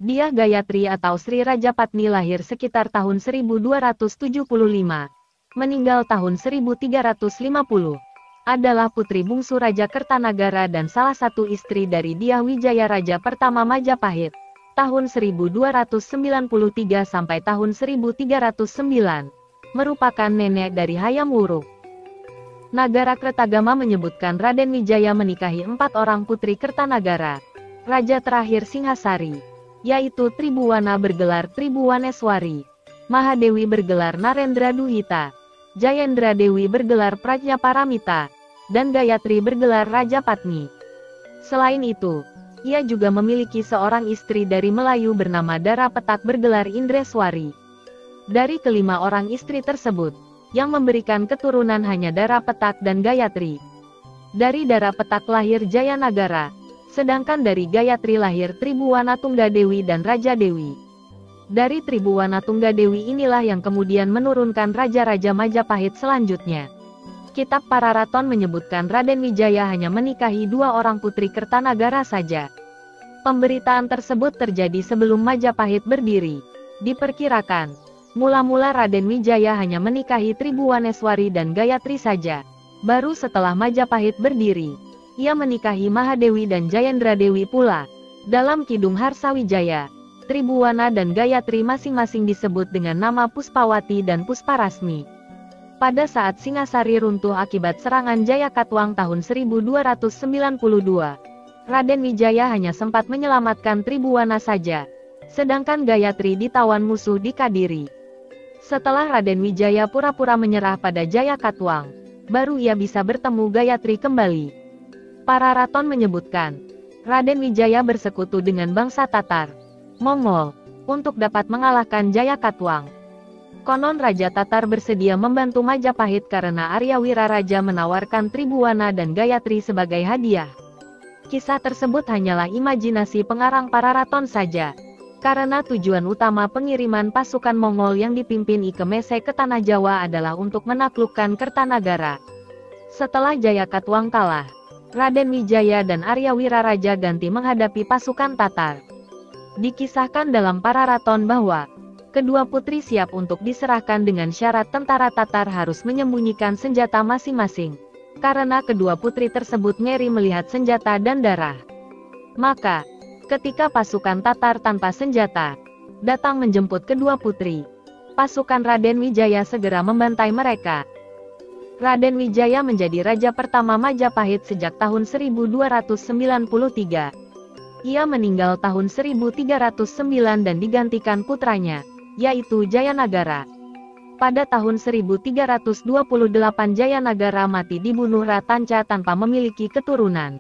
Dyah Gayatri atau Sri Rajapatni lahir sekitar tahun 1275. Meninggal tahun 1350. Adalah putri bungsu Raja Kertanagara dan salah satu istri dari Dyah Wijaya Raja pertama Majapahit. Tahun 1293 sampai tahun 1309. Merupakan nenek dari Hayam Wuruk. Nagara Kertagama menyebutkan Raden Wijaya menikahi 4 orang putri Kertanagara. Raja terakhir Singhasari, yaitu Tribhuwana bergelar Tribhuwaneswari, Mahadewi bergelar Narendra Duhita, Jayendra Dewi bergelar Prajnaparamita, dan Gayatri bergelar Rajapatni. Selain itu, ia juga memiliki seorang istri dari Melayu bernama Dara Petak bergelar Indreswari. Dari kelima orang istri tersebut, yang memberikan keturunan hanya Dara Petak dan Gayatri. Dari Dara Petak lahir Jayanagara, sedangkan dari Gayatri lahir Tribhuwana Tunggadewi dan Raja Dewi. Dari Tribhuwana Tunggadewi inilah yang kemudian menurunkan raja-raja Majapahit selanjutnya. Kitab Pararaton menyebutkan Raden Wijaya hanya menikahi 2 orang putri Kertanagara saja. Pemberitaan tersebut terjadi sebelum Majapahit berdiri. Diperkirakan, mula-mula Raden Wijaya hanya menikahi Tribhuwaneswari dan Gayatri saja. Baru setelah Majapahit berdiri, ia menikahi Mahadewi dan Jayendra Dewi pula. Dalam Kidung Harsawijaya, Tribhuwana dan Gayatri masing-masing disebut dengan nama Puspawati dan Pusparasmi. Pada saat Singhasari runtuh akibat serangan Jayakatwang tahun 1292, Raden Wijaya hanya sempat menyelamatkan Tribhuwana saja, sedangkan Gayatri ditawan musuh di Kadiri. Setelah Raden Wijaya pura-pura menyerah pada Jayakatwang, baru ia bisa bertemu Gayatri kembali. Pararaton menyebutkan, Raden Wijaya bersekutu dengan bangsa Tatar, Mongol, untuk dapat mengalahkan Jayakatwang. Konon Raja Tatar bersedia membantu Majapahit karena Arya Wiraraja menawarkan Tribhuwana dan Gayatri sebagai hadiah. Kisah tersebut hanyalah imajinasi pengarang Pararaton saja, karena tujuan utama pengiriman pasukan Mongol yang dipimpin Ike Mese ke Tanah Jawa adalah untuk menaklukkan Kertanagara. Setelah Jayakatwang kalah, Raden Wijaya dan Arya Wiraraja ganti menghadapi pasukan Tatar. Dikisahkan dalam Pararaton bahwa kedua putri siap untuk diserahkan dengan syarat tentara Tatar harus menyembunyikan senjata masing-masing, karena kedua putri tersebut ngeri melihat senjata dan darah. Maka, ketika pasukan Tatar tanpa senjata datang menjemput kedua putri, pasukan Raden Wijaya segera membantai mereka. Raden Wijaya menjadi raja pertama Majapahit sejak tahun 1293. Ia meninggal tahun 1309 dan digantikan putranya, yaitu Jayanagara. Pada tahun 1328 Jayanagara mati dibunuh Ratanca tanpa memiliki keturunan.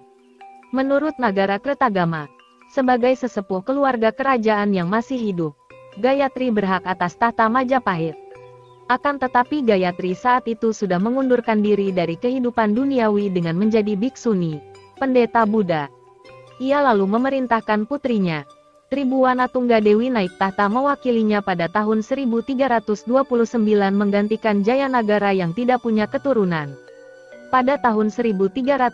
Menurut Nagara Kertagama, sebagai sesepuh keluarga kerajaan yang masih hidup, Gayatri berhak atas tahta Majapahit. Akan tetapi Gayatri saat itu sudah mengundurkan diri dari kehidupan duniawi dengan menjadi biksuni, pendeta Buddha. Ia lalu memerintahkan putrinya, Tribhuwana Tunggadewi naik tahta mewakilinya pada tahun 1329 menggantikan Jayanagara yang tidak punya keturunan. Pada tahun 1350,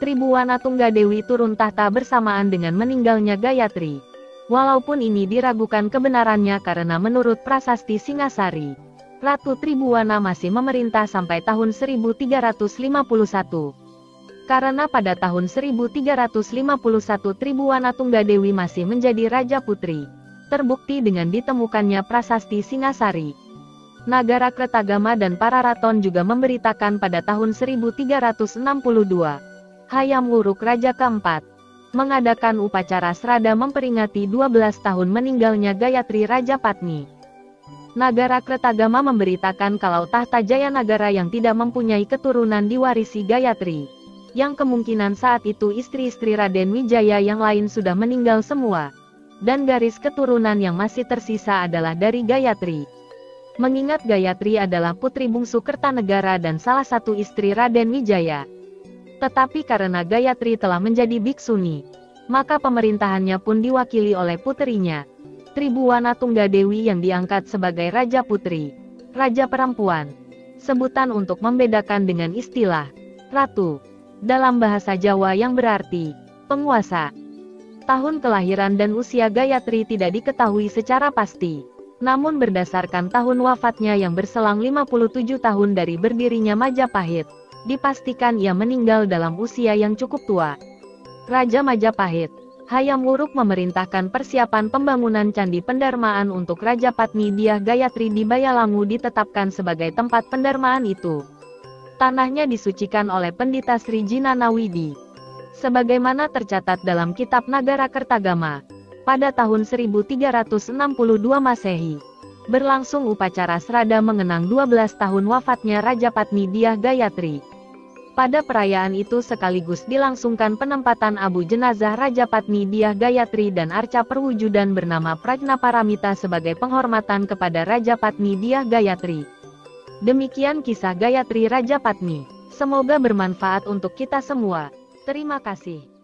Tribhuwana Tunggadewi turun tahta bersamaan dengan meninggalnya Gayatri. Walaupun ini diragukan kebenarannya karena menurut prasasti Singhasari, Ratu Tribhuwana masih memerintah sampai tahun 1351. Karena pada tahun 1351 Tribhuwana Tunggadewi masih menjadi Raja Putri, terbukti dengan ditemukannya prasasti Singhasari. Nagara Kertagama dan Pararaton juga memberitakan pada tahun 1362, Hayam Wuruk Raja keempat mengadakan upacara srada memperingati 12 tahun meninggalnya Gayatri Rajapatni. Nagara Kertagama memberitakan kalau tahta Jayanagara yang tidak mempunyai keturunan diwarisi Gayatri, yang kemungkinan saat itu istri-istri Raden Wijaya yang lain sudah meninggal semua, dan garis keturunan yang masih tersisa adalah dari Gayatri. Mengingat Gayatri adalah putri bungsu Kertanegara dan salah satu istri Raden Wijaya. Tetapi karena Gayatri telah menjadi biksuni, maka pemerintahannya pun diwakili oleh puterinya, Tribhuwana Tunggadewi yang diangkat sebagai Raja Putri, Raja Perempuan. Sebutan untuk membedakan dengan istilah Ratu dalam bahasa Jawa yang berarti penguasa. Tahun kelahiran dan usia Gayatri tidak diketahui secara pasti. Namun berdasarkan tahun wafatnya yang berselang 57 tahun dari berdirinya Majapahit, dipastikan ia meninggal dalam usia yang cukup tua. Raja Majapahit, Hayam Wuruk memerintahkan persiapan pembangunan Candi Pendarmaan untuk Raja Patni Dyah Gayatri di Bayalangu ditetapkan sebagai tempat pendarmaan itu. Tanahnya disucikan oleh Pendita Sri Jinanawidi. Sebagaimana tercatat dalam Kitab Nagara Kertagama, pada tahun 1362 Masehi, berlangsung upacara srada mengenang 12 tahun wafatnya Raja Patni Dyah Gayatri. Pada perayaan itu sekaligus dilangsungkan penempatan abu jenazah Raja Patni Dyah Gayatri dan arca perwujudan bernama Prajna Paramita sebagai penghormatan kepada Raja Patni Dyah Gayatri. Demikian kisah Gayatri Raja Patni. Semoga bermanfaat untuk kita semua. Terima kasih.